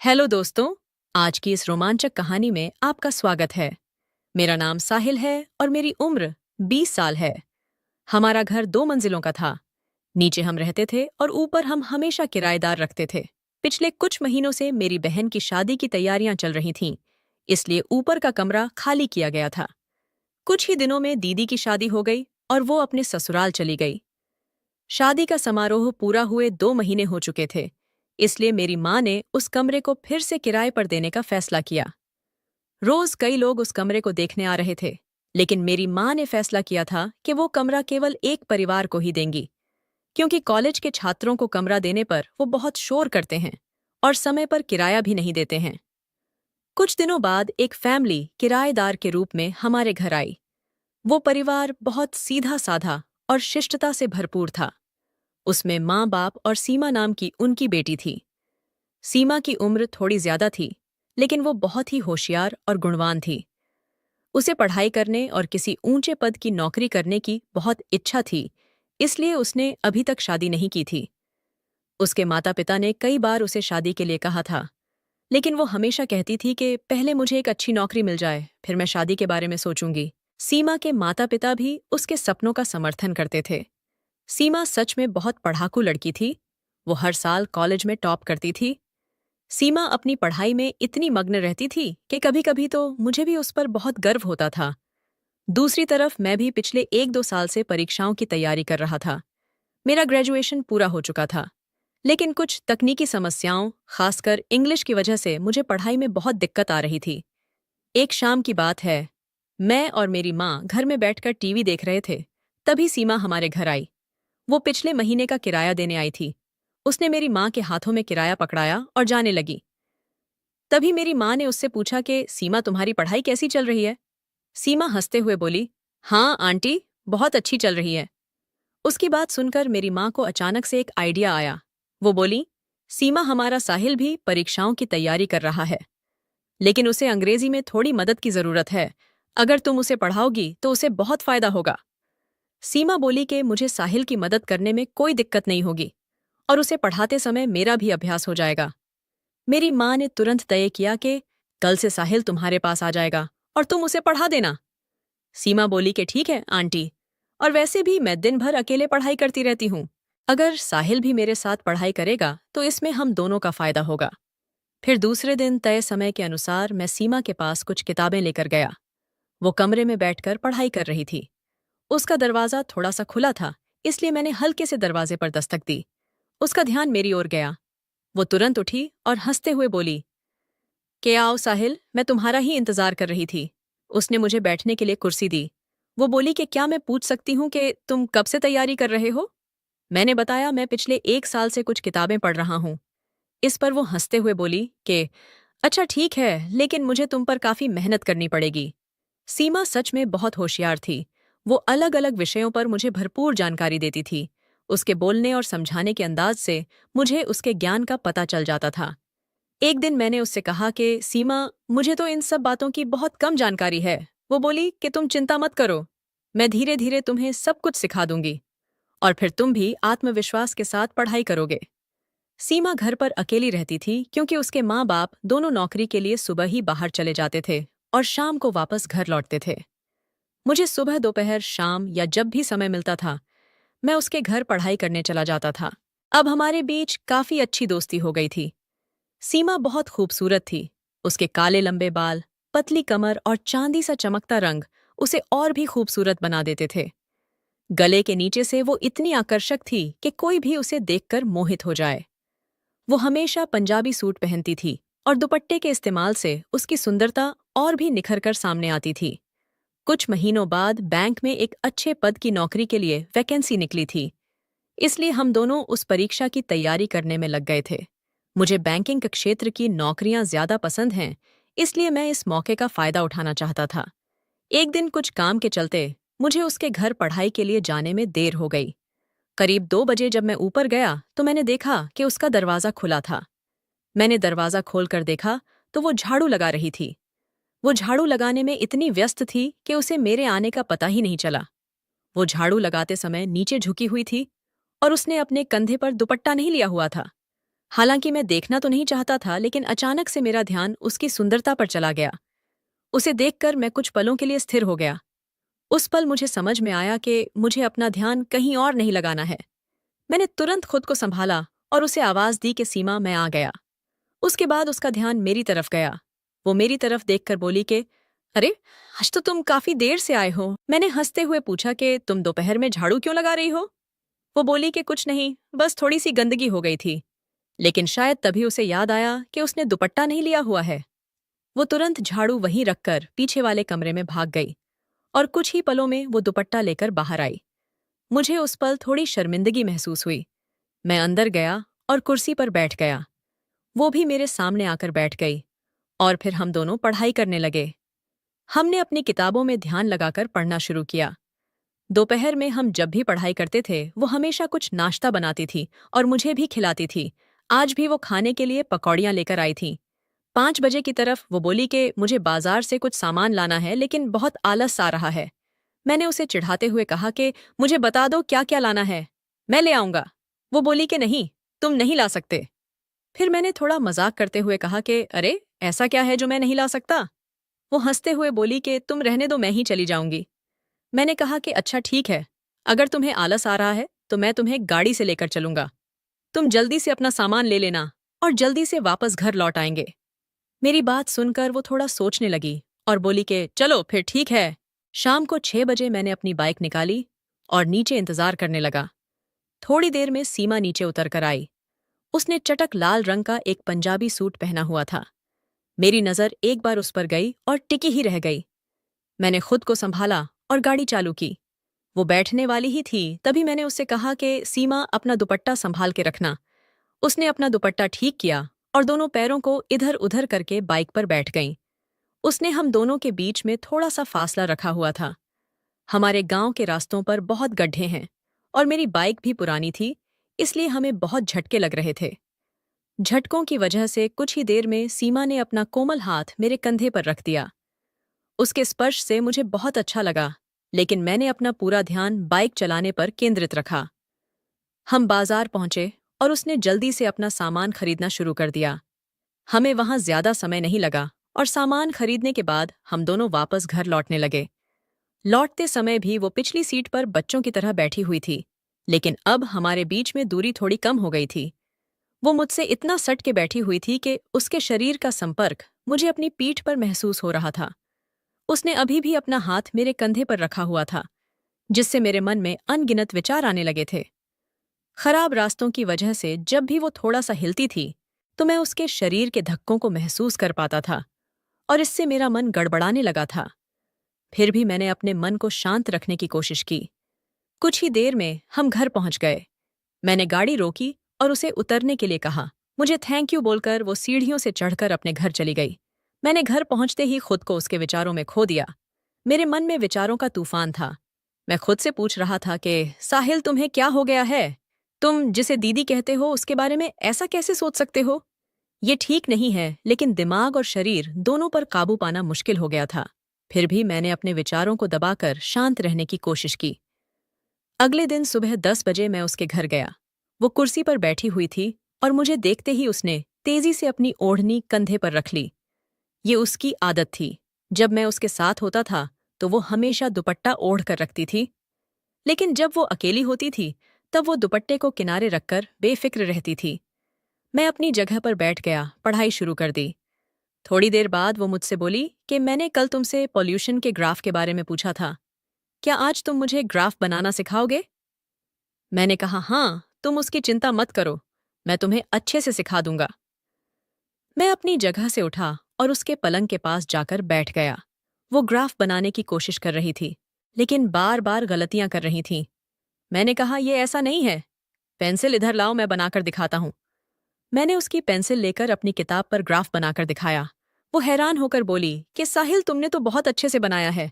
Hello दोस्तों। आज की इस रोमांचक कहानी में आपका स्वागत है। मेरा नाम साहिल है और मेरी उम्र 20 साल है। हमारा घर 2 मंजिलों का था। नीचे हम रहते थे और ऊपर हम हमेशा किराएदार रखते थे। पिछले कुछ महीनों से मेरी बहन की शादी की तैयारियां चल रही थीं, इसलिए ऊपर का कमरा खाली किया गया था। कुछ ही दिनों में दीदी की शादी हो गई और वो अपने ससुराल चली गई। शादी का समारोह पूरा हुए 2 महीने हो चुके थे, इसलिए मेरी माँ ने उस कमरे को फिर से किराए पर देने का फैसला किया। रोज कई लोग उस कमरे को देखने आ रहे थे, लेकिन मेरी माँ ने फैसला किया था कि वो कमरा केवल एक परिवार को ही देंगी, क्योंकि कॉलेज के छात्रों को कमरा देने पर वो बहुत शोर करते हैं और समय पर किराया भी नहीं देते हैं। कुछ दिनों बाद एक फैमिली किराएदार के रूप में हमारे घर आई। वो परिवार बहुत सीधा साधा और शिष्टता से भरपूर था। उसमें माँ बाप और सीमा नाम की उनकी बेटी थी। सीमा की उम्र थोड़ी ज्यादा थी, लेकिन वो बहुत ही होशियार और गुणवान थी। उसे पढ़ाई करने और किसी ऊंचे पद की नौकरी करने की बहुत इच्छा थी, इसलिए उसने अभी तक शादी नहीं की थी। उसके माता पिता ने कई बार उसे शादी के लिए कहा था, लेकिन वो हमेशा कहती थी कि पहले मुझे एक अच्छी नौकरी मिल जाए, फिर मैं शादी के बारे में सोचूंगी। सीमा के माता पिता भी उसके सपनों का समर्थन करते थे। सीमा सच में बहुत पढ़ाकू लड़की थी। वो हर साल कॉलेज में टॉप करती थी। सीमा अपनी पढ़ाई में इतनी मग्न रहती थी कि कभी-कभी तो मुझे भी उस पर बहुत गर्व होता था। दूसरी तरफ मैं भी पिछले 1-2 साल से परीक्षाओं की तैयारी कर रहा था। मेरा ग्रेजुएशन पूरा हो चुका था, लेकिन कुछ तकनीकी समस्याओं, खासकर इंग्लिश की वजह से मुझे पढ़ाई में बहुत दिक्कत आ रही थी। एक शाम की बात है, मैं और मेरी माँ घर में बैठकर टीवी देख रहे थे। तभी सीमा हमारे घर आई। वो पिछले महीने का किराया देने आई थी। उसने मेरी माँ के हाथों में किराया पकड़ाया और जाने लगी। तभी मेरी माँ ने उससे पूछा कि सीमा, तुम्हारी पढ़ाई कैसी चल रही है? सीमा हंसते हुए बोली, हाँ आंटी, बहुत अच्छी चल रही है। उसकी बात सुनकर मेरी माँ को अचानक से एक आइडिया आया। वो बोली, सीमा, हमारा साहिल भी परीक्षाओं की तैयारी कर रहा है, लेकिन उसे अंग्रेजी में थोड़ी मदद की जरूरत है। अगर तुम उसे पढ़ाओगी तो उसे बहुत फायदा होगा। सीमा बोली कि मुझे साहिल की मदद करने में कोई दिक्कत नहीं होगी और उसे पढ़ाते समय मेरा भी अभ्यास हो जाएगा। मेरी माँ ने तुरंत तय किया कि कल से साहिल तुम्हारे पास आ जाएगा और तुम उसे पढ़ा देना। सीमा बोली कि ठीक है आंटी, और वैसे भी मैं दिन भर अकेले पढ़ाई करती रहती हूँ। अगर साहिल भी मेरे साथ पढ़ाई करेगा तो इसमें हम दोनों का फायदा होगा। फिर दूसरे दिन तय समय के अनुसार मैं सीमा के पास कुछ किताबें लेकर गया। वो कमरे में बैठकर पढ़ाई कर रही थी। उसका दरवाजा थोड़ा सा खुला था, इसलिए मैंने हल्के से दरवाजे पर दस्तक दी। उसका ध्यान मेरी ओर गया। वो तुरंत उठी और हंसते हुए बोली, के आओ साहिल, मैं तुम्हारा ही इंतजार कर रही थी। उसने मुझे बैठने के लिए कुर्सी दी। वो बोली कि क्या मैं पूछ सकती हूँ कि तुम कब से तैयारी कर रहे हो? मैंने बताया, मैं पिछले 1 साल से कुछ किताबें पढ़ रहा हूँ। इस पर वो हंसते हुए बोली कि अच्छा ठीक है, लेकिन मुझे तुम पर काफी मेहनत करनी पड़ेगी। सीमा सच में बहुत होशियार थी। वो अलग अलग विषयों पर मुझे भरपूर जानकारी देती थी। उसके बोलने और समझाने के अंदाज से मुझे उसके ज्ञान का पता चल जाता था। एक दिन मैंने उससे कहा कि सीमा, मुझे तो इन सब बातों की बहुत कम जानकारी है। वो बोली कि तुम चिंता मत करो, मैं धीरे धीरे तुम्हें सब कुछ सिखा दूंगी और फिर तुम भी आत्मविश्वास के साथ पढ़ाई करोगे। सीमा घर पर अकेली रहती थी क्योंकि उसके माँ बाप दोनों नौकरी के लिए सुबह ही बाहर चले जाते थे और शाम को वापस घर लौटते थे। मुझे सुबह, दोपहर, शाम या जब भी समय मिलता था, मैं उसके घर पढ़ाई करने चला जाता था। अब हमारे बीच काफी अच्छी दोस्ती हो गई थी। सीमा बहुत खूबसूरत थी। उसके काले लंबे बाल, पतली कमर और चांदी सा चमकता रंग उसे और भी खूबसूरत बना देते थे। गले के नीचे से वो इतनी आकर्षक थी कि कोई भी उसे देखकर मोहित हो जाए। वो हमेशा पंजाबी सूट पहनती थी और दुपट्टे के इस्तेमाल से उसकी सुंदरता और भी निखर कर सामने आती थी। कुछ महीनों बाद बैंक में एक अच्छे पद की नौकरी के लिए वैकेंसी निकली थी, इसलिए हम दोनों उस परीक्षा की तैयारी करने में लग गए थे। मुझे बैंकिंग के क्षेत्र की नौकरियां ज्यादा पसंद हैं, इसलिए मैं इस मौके का फायदा उठाना चाहता था। एक दिन कुछ काम के चलते मुझे उसके घर पढ़ाई के लिए जाने में देर हो गई। करीब 2 बजे जब मैं ऊपर गया तो मैंने देखा कि उसका दरवाजा खुला था। मैंने दरवाजा खोलकर देखा तो वो झाड़ू लगा रही थी। वो झाड़ू लगाने में इतनी व्यस्त थी कि उसे मेरे आने का पता ही नहीं चला। वो झाड़ू लगाते समय नीचे झुकी हुई थी और उसने अपने कंधे पर दुपट्टा नहीं लिया हुआ था। हालांकि मैं देखना तो नहीं चाहता था, लेकिन अचानक से मेरा ध्यान उसकी सुंदरता पर चला गया। उसे देखकर मैं कुछ पलों के लिए स्थिर हो गया। उस पल मुझे समझ में आया कि मुझे अपना ध्यान कहीं और नहीं लगाना है। मैंने तुरंत खुद को संभाला और उसे आवाज दी कि सीमा, मैं आ गया। उसके बाद उसका ध्यान मेरी तरफ गया। वो मेरी तरफ देखकर बोली कि अरे, आज तो तुम काफी देर से आए हो। मैंने हंसते हुए पूछा कि तुम दोपहर में झाड़ू क्यों लगा रही हो? वो बोली कि कुछ नहीं, बस थोड़ी सी गंदगी हो गई थी। लेकिन शायद तभी उसे याद आया कि उसने दुपट्टा नहीं लिया हुआ है। वो तुरंत झाड़ू वहीं रखकर पीछे वाले कमरे में भाग गई और कुछ ही पलों में वो दुपट्टा लेकर बाहर आई। मुझे उस पल थोड़ी शर्मिंदगी महसूस हुई। मैं अंदर गया और कुर्सी पर बैठ गया। वो भी मेरे सामने आकर बैठ गई और फिर हम दोनों पढ़ाई करने लगे। हमने अपनी किताबों में ध्यान लगाकर पढ़ना शुरू किया। दोपहर में हम जब भी पढ़ाई करते थे, वो हमेशा कुछ नाश्ता बनाती थी और मुझे भी खिलाती थी। आज भी वो खाने के लिए पकौड़ियाँ लेकर आई थी। 5 बजे की तरफ वो बोली कि मुझे बाजार से कुछ सामान लाना है, लेकिन बहुत आलस आ रहा है। मैंने उसे चिढ़ाते हुए कहा कि मुझे बता दो क्या क्या लाना है, मैं ले आऊंगा। वो बोली कि नहीं, तुम नहीं ला सकते। फिर मैंने थोड़ा मजाक करते हुए कहा कि अरे, ऐसा क्या है जो मैं नहीं ला सकता? वो हंसते हुए बोली कि तुम रहने दो, मैं ही चली जाऊंगी। मैंने कहा कि अच्छा ठीक है, अगर तुम्हें आलस आ रहा है तो मैं तुम्हें गाड़ी से लेकर चलूंगा। तुम जल्दी से अपना सामान ले लेना और जल्दी से वापस घर लौट आएंगे। मेरी बात सुनकर वो थोड़ा सोचने लगी और बोली कि चलो फिर ठीक है। शाम को 6 बजे मैंने अपनी बाइक निकाली और नीचे इंतजार करने लगा। थोड़ी देर में सीमा नीचे उतर कर आई। उसने चटक लाल रंग का एक पंजाबी सूट पहना हुआ था। मेरी नजर एक बार उस पर गई और टिकी ही रह गई। मैंने खुद को संभाला और गाड़ी चालू की। वो बैठने वाली ही थी, तभी मैंने उससे कहा कि सीमा, अपना दुपट्टा संभाल के रखना। उसने अपना दुपट्टा ठीक किया और दोनों पैरों को इधर उधर करके बाइक पर बैठ गईं। उसने हम दोनों के बीच में थोड़ा सा फासला रखा हुआ था। हमारे गांव के रास्तों पर बहुत गड्ढे हैं और मेरी बाइक भी पुरानी थी, इसलिए हमें बहुत झटके लग रहे थे। झटकों की वजह से कुछ ही देर में सीमा ने अपना कोमल हाथ मेरे कंधे पर रख दिया। उसके स्पर्श से मुझे बहुत अच्छा लगा, लेकिन मैंने अपना पूरा ध्यान बाइक चलाने पर केंद्रित रखा। हम बाजार पहुंचे और उसने जल्दी से अपना सामान खरीदना शुरू कर दिया। हमें वहां ज्यादा समय नहीं लगा और सामान खरीदने के बाद हम दोनों वापस घर लौटने लगे। लौटते समय भी वो पिछली सीट पर बच्चों की तरह बैठी हुई थी, लेकिन अब हमारे बीच में दूरी थोड़ी कम हो गई थी। वो मुझसे इतना सट के बैठी हुई थी कि उसके शरीर का संपर्क मुझे अपनी पीठ पर महसूस हो रहा था। उसने अभी भी अपना हाथ मेरे कंधे पर रखा हुआ था, जिससे मेरे मन में अनगिनत विचार आने लगे थे। खराब रास्तों की वजह से जब भी वो थोड़ा सा हिलती थी, तो मैं उसके शरीर के धक्कों को महसूस कर पाता था और इससे मेरा मन गड़बड़ाने लगा था। फिर भी मैंने अपने मन को शांत रखने की कोशिश की। कुछ ही देर में हम घर पहुंच गए। मैंने गाड़ी रोकी और उसे उतरने के लिए कहा। मुझे थैंक यू बोलकर वो सीढ़ियों से चढ़कर अपने घर चली गई। मैंने घर पहुंचते ही खुद को उसके विचारों में खो दिया। मेरे मन में विचारों का तूफान था। मैं खुद से पूछ रहा था कि साहिल, तुम्हें क्या हो गया है? तुम जिसे दीदी कहते हो उसके बारे में ऐसा कैसे सोच सकते हो? ये ठीक नहीं है, लेकिन दिमाग और शरीर दोनों पर काबू पाना मुश्किल हो गया था। फिर भी मैंने अपने विचारों को दबाकर शांत रहने की कोशिश की। अगले दिन सुबह 10 बजे मैं उसके घर गया। वो कुर्सी पर बैठी हुई थी और मुझे देखते ही उसने तेजी से अपनी ओढ़नी कंधे पर रख ली। ये उसकी आदत थी। जब मैं उसके साथ होता था तो वो हमेशा दुपट्टा ओढ़ कर रखती थी, लेकिन जब वो अकेली होती थी तब वो दुपट्टे को किनारे रखकर बेफिक्र रहती थी। मैं अपनी जगह पर बैठ गया, पढ़ाई शुरू कर दी। थोड़ी देर बाद वो मुझसे बोली कि मैंने कल तुमसे पॉल्यूशन के ग्राफ के बारे में पूछा था। क्या आज तुम मुझे ग्राफ बनाना सिखाओगे? मैंने कहा हाँ, तुम उसकी चिंता मत करो, मैं तुम्हें अच्छे से सिखा दूंगा। मैं अपनी जगह से उठा और उसके पलंग के पास जाकर बैठ गया। वो ग्राफ बनाने की कोशिश कर रही थी, लेकिन बार बार गलतियां कर रही थी। मैंने कहा ये ऐसा नहीं है, पेंसिल इधर लाओ, मैं बनाकर दिखाता हूँ। मैंने उसकी पेंसिल लेकर अपनी किताब पर ग्राफ बनाकर दिखाया। वो हैरान होकर बोली कि साहिल, तुमने तो बहुत अच्छे से बनाया है।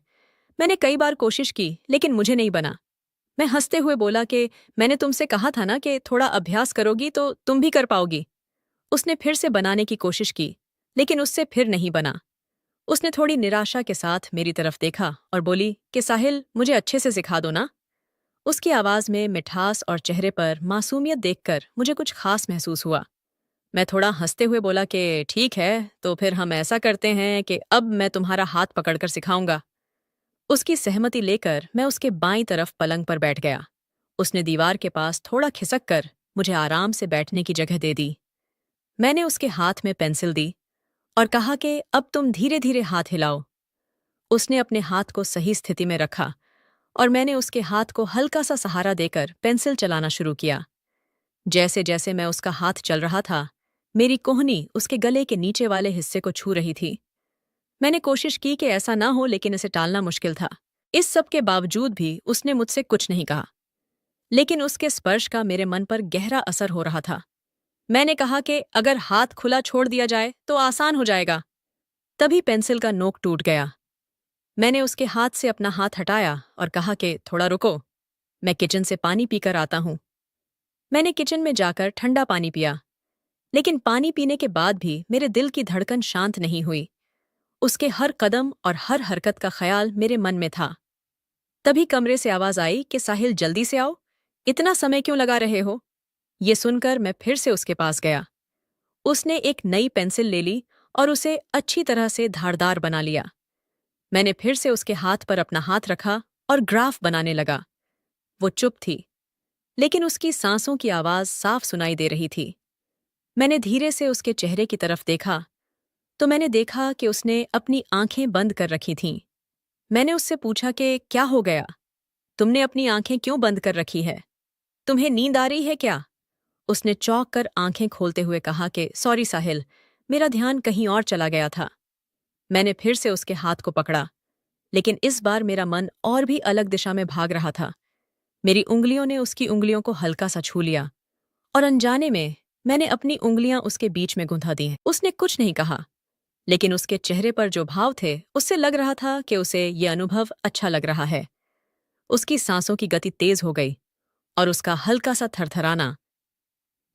मैंने कई बार कोशिश की, लेकिन मुझे नहीं बना। मैं हंसते हुए बोला कि मैंने तुमसे कहा था ना कि थोड़ा अभ्यास करोगी तो तुम भी कर पाओगी। उसने फिर से बनाने की कोशिश की, लेकिन उससे फिर नहीं बना। उसने थोड़ी निराशा के साथ मेरी तरफ देखा और बोली कि साहिल, मुझे अच्छे से सिखा दो ना। उसकी आवाज में मिठास और चेहरे पर मासूमियत देखकर मुझे कुछ खास महसूस हुआ। मैं थोड़ा हंसते हुए बोला कि ठीक है, तो फिर हम ऐसा करते हैं कि अब मैं तुम्हारा हाथ पकड़कर सिखाऊंगा। उसकी सहमति लेकर मैं उसके बाईं तरफ पलंग पर बैठ गया। उसने दीवार के पास थोड़ा खिसक कर मुझे आराम से बैठने की जगह दे दी। मैंने उसके हाथ में पेंसिल दी और कहा कि अब तुम धीरे धीरे हाथ हिलाओ। उसने अपने हाथ को सही स्थिति में रखा और मैंने उसके हाथ को हल्का सा सहारा देकर पेंसिल चलाना शुरू किया। जैसे जैसे मैं उसका हाथ चल रहा था, मेरी कोहनी उसके गले के नीचे वाले हिस्से को छू रही थी। मैंने कोशिश की कि ऐसा ना हो, लेकिन इसे टालना मुश्किल था। इस सब के बावजूद भी उसने मुझसे कुछ नहीं कहा, लेकिन उसके स्पर्श का मेरे मन पर गहरा असर हो रहा था। मैंने कहा कि अगर हाथ खुला छोड़ दिया जाए तो आसान हो जाएगा। तभी पेंसिल का नोक टूट गया। मैंने उसके हाथ से अपना हाथ हटाया और कहा कि थोड़ा रुको, मैं किचन से पानी पीकर आता हूं। मैंने किचन में जाकर ठंडा पानी पिया, लेकिन पानी पीने के बाद भी मेरे दिल की धड़कन शांत नहीं हुई। उसके हर कदम और हर हरकत का ख्याल मेरे मन में था। तभी कमरे से आवाज आई कि साहिल, जल्दी से आओ, इतना समय क्यों लगा रहे हो? ये सुनकर मैं फिर से उसके पास गया। उसने एक नई पेंसिल ले ली और उसे अच्छी तरह से धारदार बना लिया। मैंने फिर से उसके हाथ पर अपना हाथ रखा और ग्राफ बनाने लगा। वो चुप थी, लेकिन उसकी सांसों की आवाज साफ सुनाई दे रही थी। मैंने धीरे से उसके चेहरे की तरफ देखा तो मैंने देखा कि उसने अपनी आंखें बंद कर रखी थीं। मैंने उससे पूछा कि क्या हो गया? तुमने अपनी आंखें क्यों बंद कर रखी है? तुम्हें नींद आ रही है क्या? उसने चौंक कर आंखें खोलते हुए कहा कि सॉरी साहिल, मेरा ध्यान कहीं और चला गया था। मैंने फिर से उसके हाथ को पकड़ा, लेकिन इस बार मेरा मन और भी अलग दिशा में भाग रहा था। मेरी उंगलियों ने उसकी उंगलियों को हल्का सा छू लिया और अनजाने में मैंने अपनी उंगलियां उसके बीच में गुंथा दी। उसने कुछ नहीं कहा, लेकिन उसके चेहरे पर जो भाव थे उससे लग रहा था कि उसे ये अनुभव अच्छा लग रहा है। उसकी सांसों की गति तेज हो गई और उसका हल्का सा थरथराना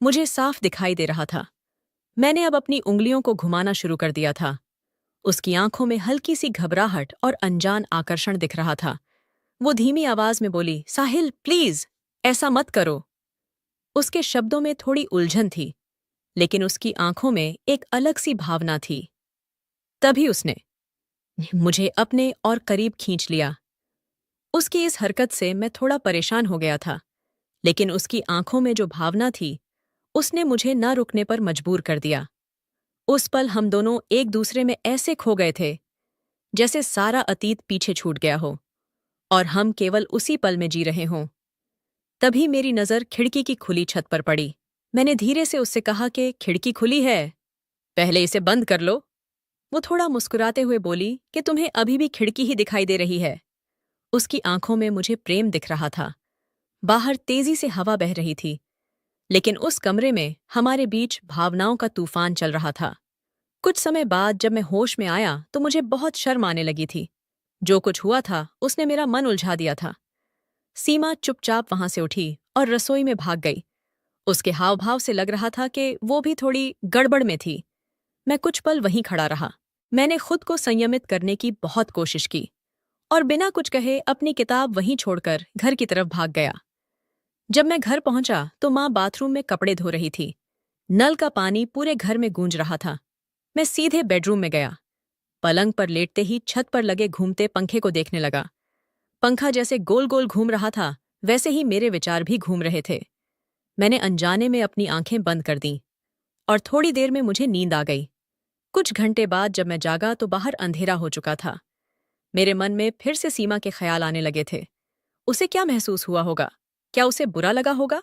मुझे साफ दिखाई दे रहा था। मैंने अब अपनी उंगलियों को घुमाना शुरू कर दिया था। उसकी आंखों में हल्की सी घबराहट और अनजान आकर्षण दिख रहा था। वो धीमी आवाज में बोली, साहिल प्लीज, ऐसा मत करो। उसके शब्दों में थोड़ी उलझन थी, लेकिन उसकी आंखों में एक अलग सी भावना थी। तभी उसने मुझे अपने और करीब खींच लिया। उसकी इस हरकत से मैं थोड़ा परेशान हो गया था, लेकिन उसकी आंखों में जो भावना थी उसने मुझे न रुकने पर मजबूर कर दिया। उस पल हम दोनों एक दूसरे में ऐसे खो गए थे जैसे सारा अतीत पीछे छूट गया हो और हम केवल उसी पल में जी रहे हों। तभी मेरी नज़र खिड़की की खुली छत पर पड़ी। मैंने धीरे से उससे कहा कि खिड़की खुली है, पहले इसे बंद कर लो। वो थोड़ा मुस्कुराते हुए बोली कि तुम्हें अभी भी खिड़की ही दिखाई दे रही है। उसकी आंखों में मुझे प्रेम दिख रहा था। बाहर तेजी से हवा बह रही थी, लेकिन उस कमरे में हमारे बीच भावनाओं का तूफान चल रहा था। कुछ समय बाद जब मैं होश में आया तो मुझे बहुत शर्म आने लगी थी। जो कुछ हुआ था उसने मेरा मन उलझा दिया था। सीमा चुपचाप वहां से उठी और रसोई में भाग गई। उसके हाव भाव से लग रहा था कि वो भी थोड़ी गड़बड़ में थी। मैं कुछ पल वहीं खड़ा रहा। मैंने खुद को संयमित करने की बहुत कोशिश की और बिना कुछ कहे अपनी किताब वहीं छोड़कर घर की तरफ भाग गया। जब मैं घर पहुंचा तो माँ बाथरूम में कपड़े धो रही थी। नल का पानी पूरे घर में गूंज रहा था। मैं सीधे बेडरूम में गया। पलंग पर लेटते ही छत पर लगे घूमते पंखे को देखने लगा। पंखा जैसे गोल गोल घूम रहा था, वैसे ही मेरे विचार भी घूम रहे थे। मैंने अनजाने में अपनी आंखें बंद कर दीं और थोड़ी देर में मुझे नींद आ गई। कुछ घंटे बाद जब मैं जागा तो बाहर अंधेरा हो चुका था। मेरे मन में फिर से सीमा के ख्याल आने लगे थे। उसे क्या महसूस हुआ होगा? क्या उसे बुरा लगा होगा?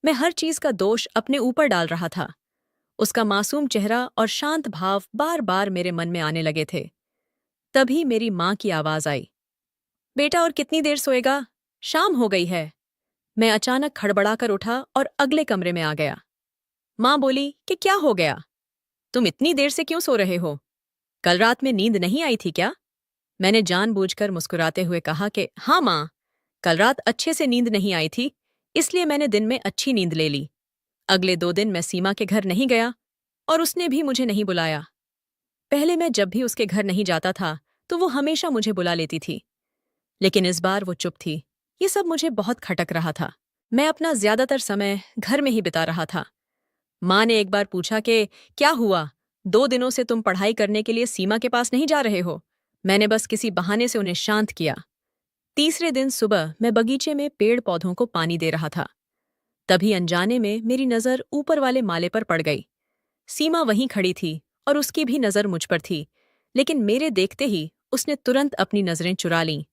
मैं हर चीज का दोष अपने ऊपर डाल रहा था। उसका मासूम चेहरा और शांत भाव बार बार मेरे मन में आने लगे थे। तभी मेरी माँ की आवाज आई, बेटा और कितनी देर सोएगा? शाम हो गई है। मैं अचानक खड़बड़ाकर उठा और अगले कमरे में आ गया। माँ बोली कि क्या हो गया? तुम इतनी देर से क्यों सो रहे हो? कल रात में नींद नहीं आई थी क्या? मैंने जानबूझकर मुस्कुराते हुए कहा कि हाँ माँ, कल रात अच्छे से नींद नहीं आई थी, इसलिए मैंने दिन में अच्छी नींद ले ली। अगले 2 दिन मैं सीमा के घर नहीं गया और उसने भी मुझे नहीं बुलाया। पहले मैं जब भी उसके घर नहीं जाता था तो वो हमेशा मुझे बुला लेती थी, लेकिन इस बार वो चुप थी। ये सब मुझे बहुत खटक रहा था। मैं अपना ज्यादातर समय घर में ही बिता रहा था। माँ ने एक बार पूछा कि क्या हुआ, 2 दिनों से तुम पढ़ाई करने के लिए सीमा के पास नहीं जा रहे हो। मैंने बस किसी बहाने से उन्हें शांत किया। तीसरे दिन सुबह मैं बगीचे में पेड़ पौधों को पानी दे रहा था। तभी अनजाने में मेरी नजर ऊपर वाले माले पर पड़ गई। सीमा वहीं खड़ी थी और उसकी भी नजर मुझ पर थी, लेकिन मेरे देखते ही उसने तुरंत अपनी नजरें चुरा लीं।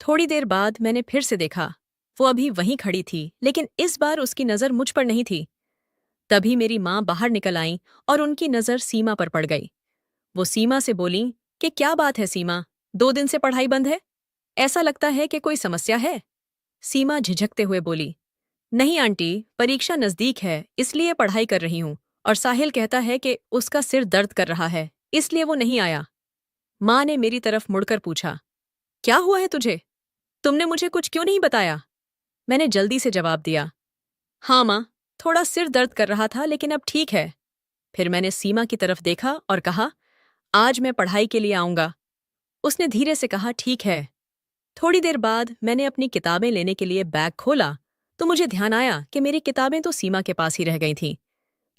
थोड़ी देर बाद मैंने फिर से देखा। वो अभी वहीं खड़ी थी, लेकिन इस बार उसकी नजर मुझ पर नहीं थी। तभी मेरी माँ बाहर निकल आईं और उनकी नजर सीमा पर पड़ गई। वो सीमा से बोलीं कि क्या बात है सीमा, 2 दिन से पढ़ाई बंद है? ऐसा लगता है कि कोई समस्या है। सीमा झिझकते हुए बोली, नहीं आंटी, परीक्षा नजदीक है इसलिए पढ़ाई कर रही हूँ, और साहिल कहता है कि उसका सिर दर्द कर रहा है इसलिए वो नहीं आया। माँ ने मेरी तरफ मुड़कर पूछा, क्या हुआ है तुझे? तुमने मुझे कुछ क्यों नहीं बताया? मैंने जल्दी से जवाब दिया, हाँ माँ, थोड़ा सिर दर्द कर रहा था लेकिन अब ठीक है। फिर मैंने सीमा की तरफ देखा और कहा, आज मैं पढ़ाई के लिए आऊंगा। उसने धीरे से कहा, ठीक है। थोड़ी देर बाद मैंने अपनी किताबें लेने के लिए बैग खोला तो मुझे ध्यान आया कि मेरी किताबें तो सीमा के पास ही रह गई थीं।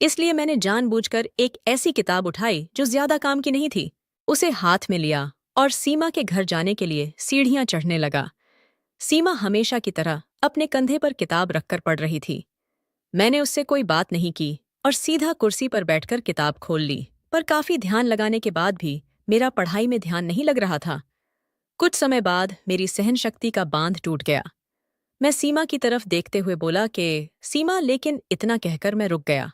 इसलिए मैंने जानबूझकर एक ऐसी किताब उठाई जो ज्यादा काम की नहीं थी, उसे हाथ में लिया और सीमा के घर जाने के लिए सीढ़ियां चढ़ने लगा। सीमा हमेशा की तरह अपने कंधे पर किताब रखकर पढ़ रही थी। मैंने उससे कोई बात नहीं की और सीधा कुर्सी पर बैठकर किताब खोल ली, पर काफी ध्यान लगाने के बाद भी मेरा पढ़ाई में ध्यान नहीं लग रहा था। कुछ समय बाद मेरी सहनशक्ति का बांध टूट गया। मैं सीमा की तरफ देखते हुए बोला कि सीमा, लेकिन इतना कहकर मैं रुक गया।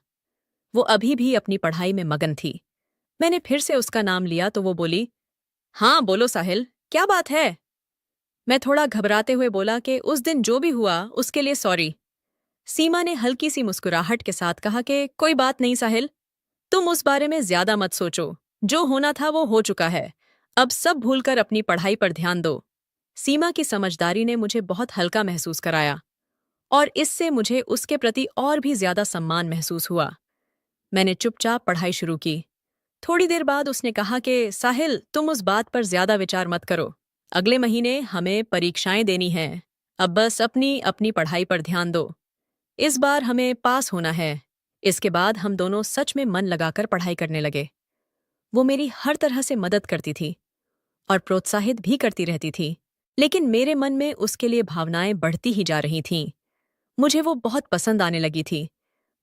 वो अभी भी अपनी पढ़ाई में मगन थी। मैंने फिर से उसका नाम लिया तो वो बोली, हाँ बोलो साहिल, क्या बात है? मैं थोड़ा घबराते हुए बोला कि उस दिन जो भी हुआ उसके लिए सॉरी। सीमा ने हल्की सी मुस्कुराहट के साथ कहा कि कोई बात नहीं साहिल, तुम उस बारे में ज्यादा मत सोचो, जो होना था वो हो चुका है। अब सब भूलकर अपनी पढ़ाई पर ध्यान दो। सीमा की समझदारी ने मुझे बहुत हल्का महसूस कराया और इससे मुझे उसके प्रति और भी ज्यादा सम्मान महसूस हुआ। मैंने चुपचाप पढ़ाई शुरू की। थोड़ी देर बाद उसने कहा कि साहिल, तुम उस बात पर ज्यादा विचार मत करो। अगले महीने हमें परीक्षाएं देनी हैं। अब बस अपनी अपनी पढ़ाई पर ध्यान दो। इस बार हमें पास होना है। इसके बाद हम दोनों सच में मन लगाकर पढ़ाई करने लगे। वो मेरी हर तरह से मदद करती थी और प्रोत्साहित भी करती रहती थी, लेकिन मेरे मन में उसके लिए भावनाएं बढ़ती ही जा रही थीं। मुझे वो बहुत पसंद आने लगी थी।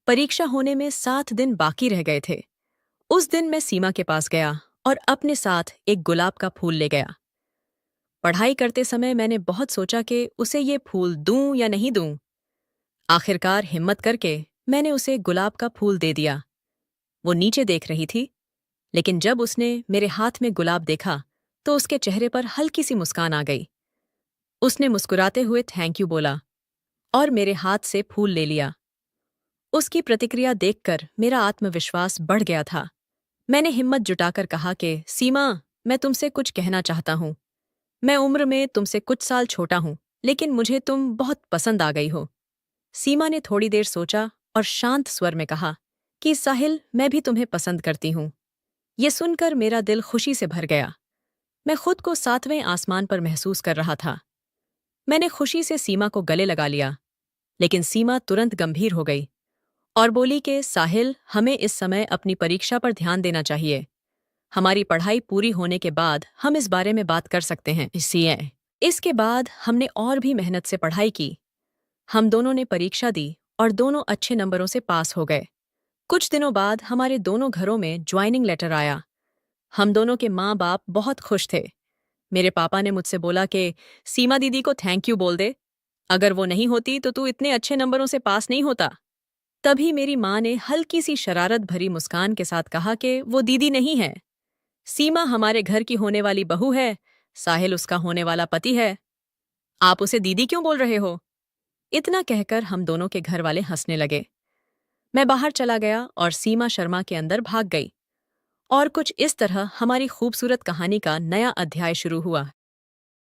परीक्षा होने में 7 दिन बाकी रह गए थे। उस दिन मैं सीमा के पास गया और अपने साथ एक गुलाब का फूल ले गया। पढ़ाई करते समय मैंने बहुत सोचा कि उसे ये फूल दूं या नहीं दूं। आखिरकार हिम्मत करके मैंने उसे गुलाब का फूल दे दिया। वो नीचे देख रही थी, लेकिन जब उसने मेरे हाथ में गुलाब देखा तो उसके चेहरे पर हल्की सी मुस्कान आ गई। उसने मुस्कुराते हुए थैंक यू बोला और मेरे हाथ से फूल ले लिया। उसकी प्रतिक्रिया देखकर मेरा आत्मविश्वास बढ़ गया था। मैंने हिम्मत जुटाकर कहा कि सीमा, मैं तुमसे कुछ कहना चाहता हूँ। मैं उम्र में तुमसे कुछ साल छोटा हूँ, लेकिन मुझे तुम बहुत पसंद आ गई हो। सीमा ने थोड़ी देर सोचा और शांत स्वर में कहा कि साहिल, मैं भी तुम्हें पसंद करती हूँ। ये सुनकर मेरा दिल खुशी से भर गया। मैं खुद को 7वें आसमान पर महसूस कर रहा था। मैंने खुशी से सीमा को गले लगा लिया, लेकिन सीमा तुरंत गंभीर हो गई और बोली कि साहिल, हमें इस समय अपनी परीक्षा पर ध्यान देना चाहिए। हमारी पढ़ाई पूरी होने के बाद हम इस बारे में बात कर सकते हैं। इसके बाद हमने और भी मेहनत से पढ़ाई की। हम दोनों ने परीक्षा दी और दोनों अच्छे नंबरों से पास हो गए। कुछ दिनों बाद हमारे दोनों घरों में ज्वाइनिंग लेटर आया। हम दोनों के माँ बाप बहुत खुश थे। मेरे पापा ने मुझसे बोला कि सीमा दीदी को थैंक यू बोल दे। अगर वो नहीं होती तो तू इतने अच्छे नंबरों से पास नहीं होता। तभी मेरी माँ ने हल्की सी शरारत भरी मुस्कान के साथ कहा कि वो दीदी नहीं है। सीमा हमारे घर की होने वाली बहू है, साहिल उसका होने वाला पति है। आप उसे दीदी क्यों बोल रहे हो? इतना कहकर हम दोनों के घर वाले हंसने लगे। मैं बाहर चला गया और सीमा शर्मा के अंदर भाग गई। और कुछ इस तरह हमारी खूबसूरत कहानी का नया अध्याय शुरू हुआ।